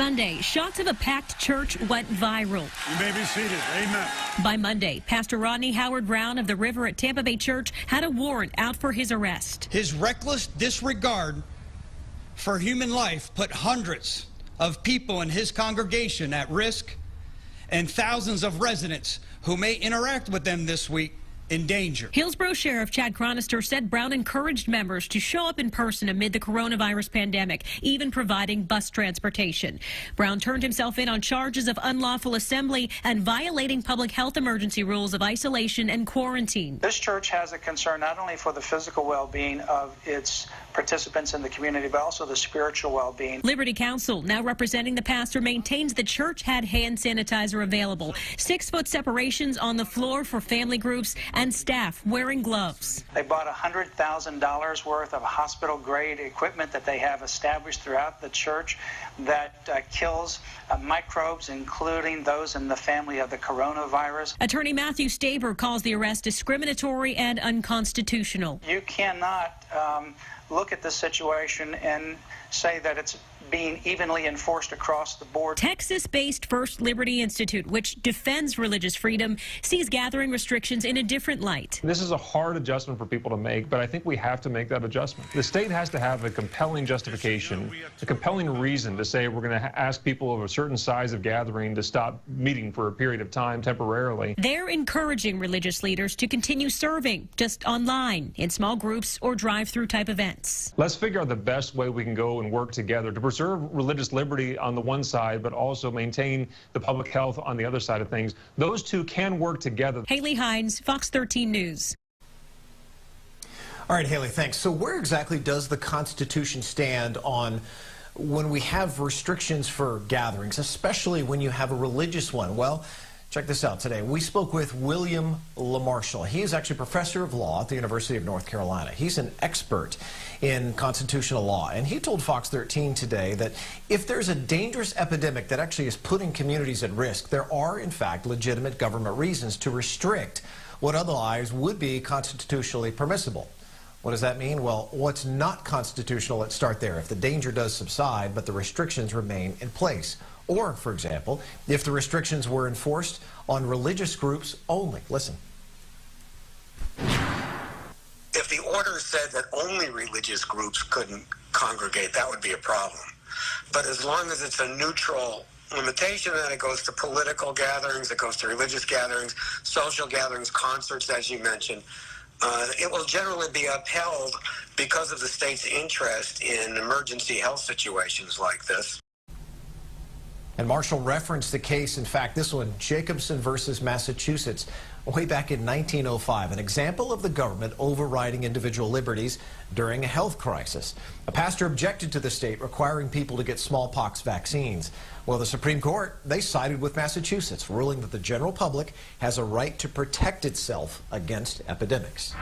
Sunday, shots of a packed church went viral. You may be seated. Amen. By Monday, Pastor Rodney Howard Brown of the River at Tampa Bay Church had a warrant out for his arrest. His reckless disregard for human life put hundreds of people in his congregation at risk, and thousands of residents who may interact with them this week in danger. Hillsborough Sheriff Chad Chronister said Brown encouraged members to show up in person amid the coronavirus pandemic, even providing bus transportation. Brown turned himself in on charges of unlawful assembly and violating public health emergency rules of isolation and quarantine. This church has a concern not only for the physical well-being of its participants in the community, but also the spiritual well-being. Liberty Counsel, now representing the pastor, maintains the church had hand sanitizer available, 6-foot separations on the floor for family groups, and staff wearing gloves. They bought $100,000 worth of hospital-grade equipment that they have established throughout the church that kills microbes, including those in the family of the coronavirus. Attorney Matthew Staber calls the arrest discriminatory and unconstitutional. You cannot look at this situation and say that it's being evenly enforced across the board. Texas-based First Liberty Institute, which defends religious freedom, sees gathering restrictions in a different light. This is a hard adjustment for people to make, but I think we have to make that adjustment. The state has to have a compelling justification, a compelling reason to say we're going to ask people of a certain size of gathering to stop meeting for a period of time temporarily. They're encouraging religious leaders to continue serving, just online, in small groups or drive-through type events. Let's figure out the best way we can go and work together to preserve religious liberty on the one side, but also maintain the public health on the other side of things. Those two can work together. Haley Hines, Fox 13 News. All right, Haley, thanks. So where exactly does the Constitution stand on when we have restrictions for gatherings, especially when you have a religious one? Well, check this out today. We spoke with William LaMarshall. He is actually a professor of law at the University of North Carolina. He's an expert in constitutional law, and he told Fox 13 today that if there's a dangerous epidemic that actually is putting communities at risk, there are, in fact, legitimate government reasons to restrict what otherwise would be constitutionally permissible. What does that mean? Well, what's not constitutional, let's start there. If the danger does subside, but the restrictions remain in place. Or, for example, if the restrictions were enforced on religious groups only. Listen. If the order said that only religious groups couldn't congregate, that would be a problem. But as long as it's a neutral limitation, then it goes to political gatherings, it goes to religious gatherings, social gatherings, concerts, as you mentioned. It will generally be upheld because of the state's interest in emergency health situations like this. And Marshall referenced the case, in fact, this one, Jacobson versus Massachusetts, way back in 1905, an example of the government overriding individual liberties during a health crisis. A pastor objected to the state requiring people to get smallpox vaccines. Well, the Supreme Court, they sided with Massachusetts, ruling that the general public has a right to protect itself against epidemics.